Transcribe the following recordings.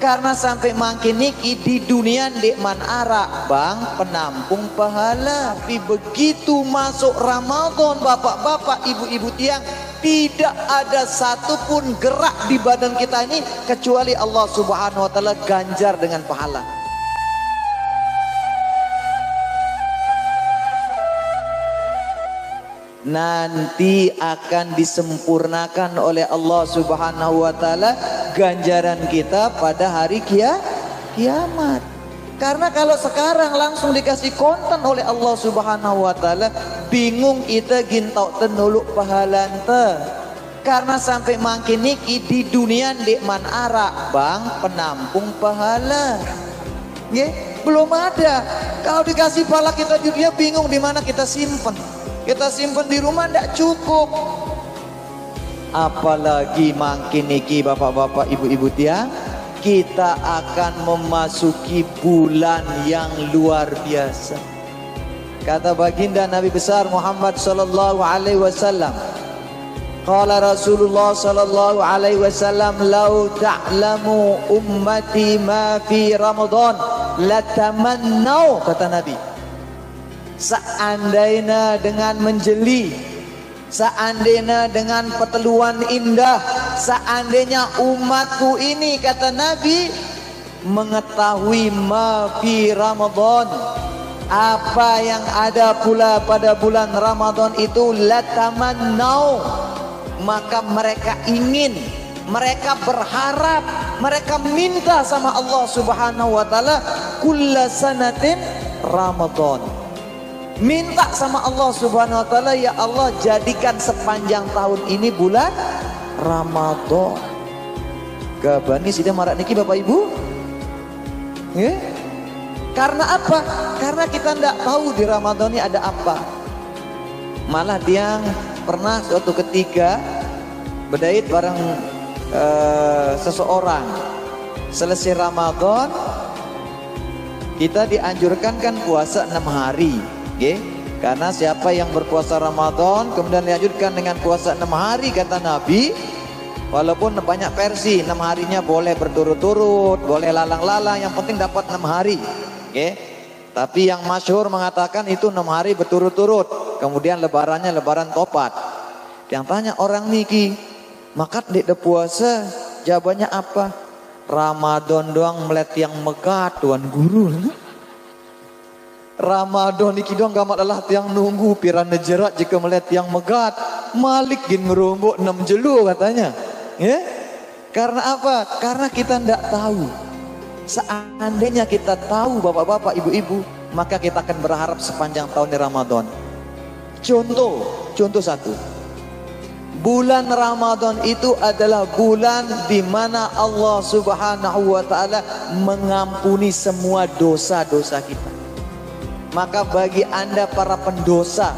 Karena sampai makin niki di dunia ndek man arak bang penampung pahala. Tapi begitu masuk Ramadan bapak-bapak ibu-ibu tiang, tidak ada satupun gerak di badan kita ini kecuali Allah Subhanahu wa taala ganjar dengan pahala. Nanti akan disempurnakan oleh Allah Subhanahu wa taala ganjaran kita pada hari kiamat. Karena kalau sekarang langsung dikasih konten oleh Allah Subhanahu wa taala, bingung kita gintau tenuluk pahalan te. Karena sampai makin niki di dunia ndek man arak bang penampung pahala. Belum ada. Kalau dikasih pahala kita di dunia bingung di mana kita simpen. Kita simpan di rumah tidak cukup. Apalagi makin niki bapak-bapak ibu-ibu tiang, kita akan memasuki bulan yang luar biasa. Kata baginda Nabi besar Muhammad sallallahu alaihi wasallam, qala Rasulullah sallallahu alaihi wasallam, "Lau ta'lamu ummati ma fi Ramadan latamannau," kata Nabi. Seandainya dengan menjeli, seandainya dengan peteluan indah, seandainya umatku ini kata Nabi mengetahui ma fi Ramadan, apa yang ada pula pada bulan Ramadan itu, latamannau, maka mereka ingin, mereka berharap, mereka minta sama Allah Subhanahu wa taala kulla sanatin Ramadan. Minta sama Allah Subhanahu wa taala, ya Allah jadikan sepanjang tahun ini bulan Ramadan. Gabani sudah marak niki Bapak Ibu? Karena apa? Karena kita tidak tahu di Ramadan ini ada apa. Malah dia pernah suatu ketika berdait bareng seseorang. Selesai Ramadan kita dianjurkan kan puasa 6 hari. Karena siapa yang berpuasa Ramadan kemudian dilanjutkan dengan puasa 6 hari kata Nabi, walaupun banyak versi, 6 harinya boleh berturut-turut, boleh lalang-lalang, yang penting dapat 6 hari. Tapi yang masyhur mengatakan itu 6 hari berturut-turut, kemudian lebarannya lebaran topat. Yang tanya orang niki, maka dek puasa, jawabannya apa? Ramadan doang melet yang megat tuan guru. Ramadan iki doang gamat Allah yang nunggu piran nejerat jika melihat yang megat malik gin ngerombok 6 jelu katanya. Karena apa? Karena kita tidak tahu. Seandainya kita tahu bapak-bapak ibu-ibu, maka kita akan berharap sepanjang tahun di Ramadan. Contoh satu, bulan Ramadan itu adalah bulan di mana Allah Subhanahu wa taala mengampuni semua dosa-dosa kita. Maka bagi Anda para pendosa,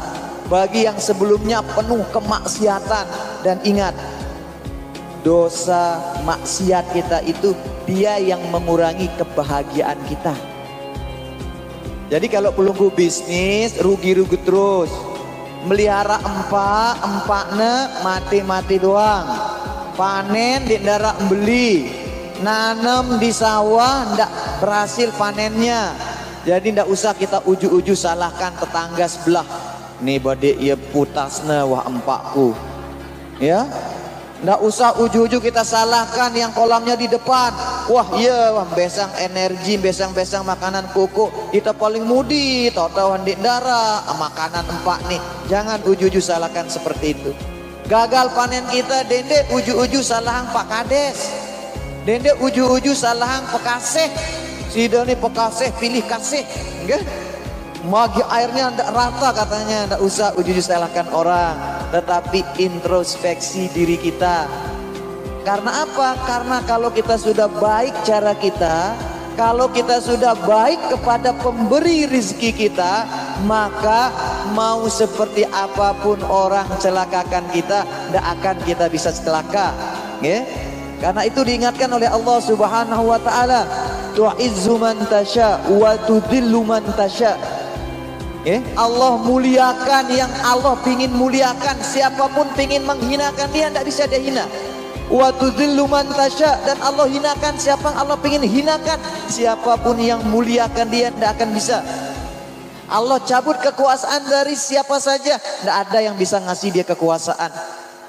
bagi yang sebelumnya penuh kemaksiatan, dan ingat, dosa maksiat kita itu dia yang mengurangi kebahagiaan kita. Jadi kalau pelunggu bisnis rugi-rugi terus, melihara empaknya mati-mati doang, panen di darat beli, nanam di sawah ndak berhasil panennya. Jadi tidak usah kita uju-uju salahkan tetangga sebelah. Nih badek ia putasna wah empakku. Tidak usah uju-uju kita salahkan yang kolamnya di depan. Wah iya wah besang energi, besang-besang makanan kuku. Kita paling mudi, tahu-tahu di darah makanan empak nih. Jangan uju-uju salahkan seperti itu. Gagal panen kita dende uju-uju salahang Pak Kades. Dende uju-uju salahang pekasih. Sido nih pekasih pilih kasih, magi airnya ndak rata katanya. Ndak usah uju-uju salahkan orang, tetapi introspeksi diri kita. Karena apa? Karena kalau kita sudah baik cara kita, kalau kita sudah baik kepada pemberi rizki kita, maka mau seperti apapun orang celakakan kita, ndak akan kita bisa celaka. Karena itu diingatkan oleh Allah Subhanahu wa taala, tu'izzu man tasya wa tudhillu man tasya. Allah muliakan yang Allah pingin muliakan. Siapapun pingin menghinakan dia tidak bisa dia hina. Wa tudzillu man tasya, dan Allah hinakan siapa yang Allah ingin hinakan. Siapapun yang muliakan dia tidak akan bisa. Allah cabut kekuasaan dari siapa saja, tidak ada yang bisa ngasih dia kekuasaan.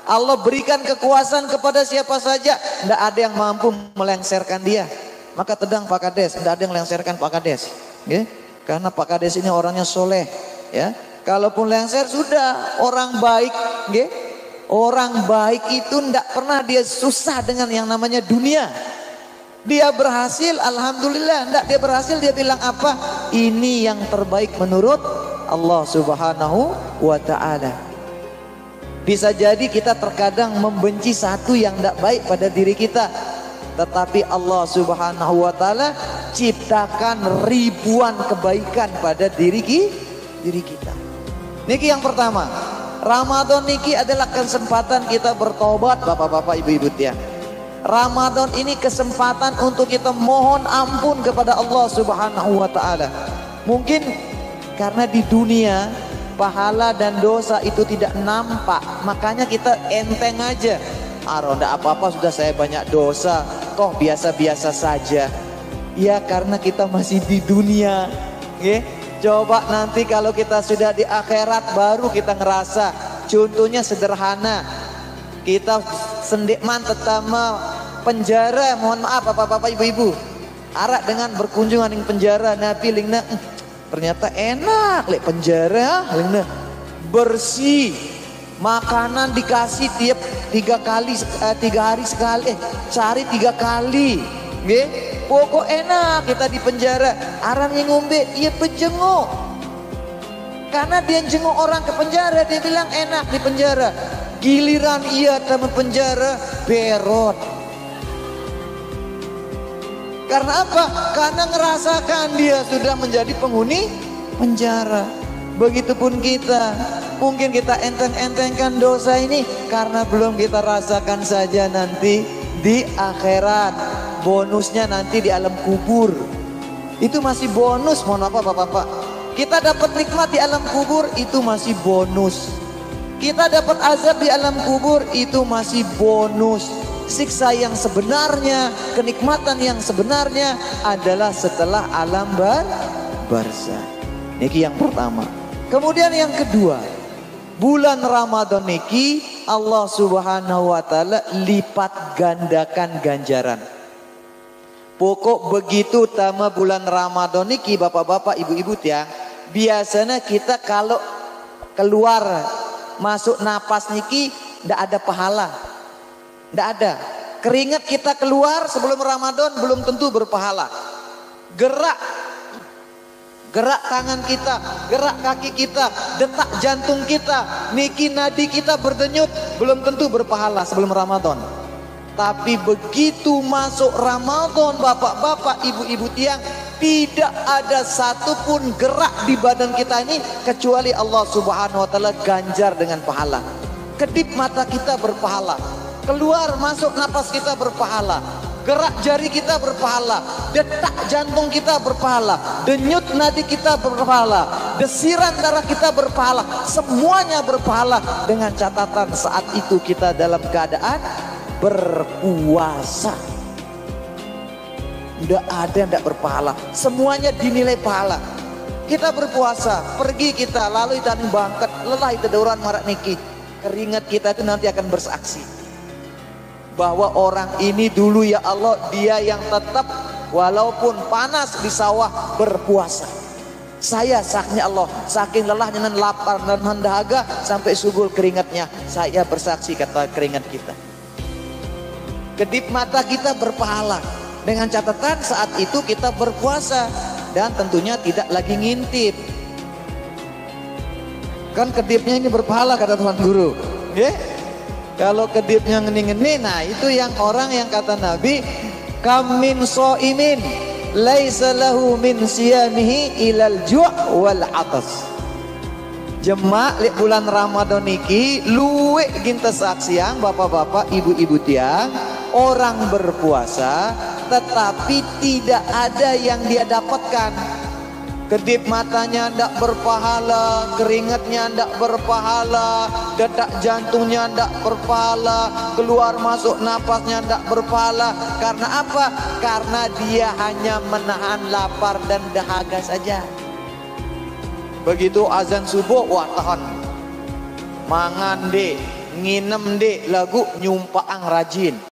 Allah berikan kekuasaan kepada siapa saja, tidak ada yang mampu melengsarkan dia. Maka tedang Pak Kades, tidak ada yang melengsarkan Pak Kades, ya? Karena Pak Kades ini orangnya soleh, ya. Kalaupun lengser sudah orang baik, ya. Orang baik itu tidak pernah dia susah dengan yang namanya dunia. Dia berhasil, alhamdulillah. Tidak dia berhasil, dia bilang apa? Ini yang terbaik menurut Allah Subhanahu wa ta'ala. Bisa jadi kita terkadang membenci satu yang tidak baik pada diri kita, tetapi Allah Subhanahu wa ta'ala ciptakan ribuan kebaikan pada diri kita. Niki yang pertama, Ramadan niki adalah kesempatan kita bertobat, bapak-bapak, ibu-ibu tiang. Ramadan ini kesempatan untuk kita mohon ampun kepada Allah Subhanahu wa ta'ala. Mungkin karena di dunia pahala dan dosa itu tidak nampak, makanya kita enteng aja. Tidak apa-apa, sudah saya banyak dosa, toh biasa-biasa saja. Ya karena kita masih di dunia, ya. Coba nanti kalau kita sudah di akhirat baru kita ngerasa. Contohnya sederhana, kita sendikman tetama penjara, mohon maaf bapak-bapak ibu-ibu, arak dengan berkunjungan di penjara, Nabi lingna ternyata enak lek penjara, lingna bersih, makanan dikasih tiap 3 hari sekali, sehari 3 kali, nggih. Pokok enak kita di penjara. Arang yang ngombe, iya pejenguk. Karena dia jenguk orang ke penjara, dia bilang enak di penjara. Giliran iya teman penjara, berot. Karena apa? Karena ngerasakan dia sudah menjadi penghuni penjara. Begitupun kita. Mungkin kita enteng-entengkan dosa ini karena belum kita rasakan saja nanti di akhirat. Bonusnya nanti di alam kubur. Itu masih bonus, mohon apa bapak-bapak. Kita dapat nikmat di alam kubur, itu masih bonus. Kita dapat azab di alam kubur, itu masih bonus. Siksa yang sebenarnya, kenikmatan yang sebenarnya adalah setelah alam barzah. Niki yang pertama. Kemudian yang kedua, bulan Ramadan niki Allah Subhanahu wa ta'ala lipat gandakan ganjaran. Pokok begitu tama bulan Ramadan niki bapak-bapak ibu-ibu tiang, biasanya kita kalau keluar masuk napas niki ndak ada pahala. Ndak ada. Keringat kita keluar sebelum Ramadan belum tentu berpahala. Gerak tangan kita, gerak kaki kita, detak jantung kita, niki nadi kita berdenyut belum tentu berpahala sebelum Ramadan. Tapi begitu masuk Ramadan bapak-bapak ibu-ibu tiang, tidak ada satupun gerak di badan kita ini kecuali Allah Subhanahu wa ta'ala ganjar dengan pahala. Kedip mata kita berpahala, keluar masuk napas kita berpahala, gerak jari kita berpahala, detak jantung kita berpahala, denyut nadi kita berpahala, desiran darah kita berpahala, semuanya berpahala dengan catatan saat itu kita dalam keadaan berpuasa. Tidak ada yang tidak berpahala, semuanya dinilai pahala. Kita berpuasa, pergi kita lalu kita bangkat, lelah itu dauran marak niki, keringat kita itu nanti akan bersaksi bahwa orang ini dulu ya Allah, dia yang tetap walaupun panas di sawah berpuasa. Saya saknya Allah, saking lelah dengan lapar dan dahaga sampai subul keringatnya, saya bersaksi kata keringat kita. Kedip mata kita berpahala dengan catatan saat itu kita berpuasa dan tentunya tidak lagi ngintip. Kan kedipnya ini berpahala kata Tuhan Guru, ya? Kalau kedipnya ngeni-ngeni, nah itu yang orang yang kata Nabi, kam min shaimin laisa lahu min siyamihi ilal ju' wal 'atas. Jemak li bulan Ramadan niki luwe ginta saksiang bapak-bapak ibu-ibu tiang, orang berpuasa tetapi tidak ada yang dia dapatkan. Kedip matanya ndak berpahala, keringatnya ndak berpahala, detak jantungnya ndak berpahala, keluar masuk napasnya ndak berpahala. Karena apa? Karena dia hanya menahan lapar dan dahaga saja. Begitu azan subuh, wah tahan. Mangan dek, nginem dek, lagu nyumpaang rajin.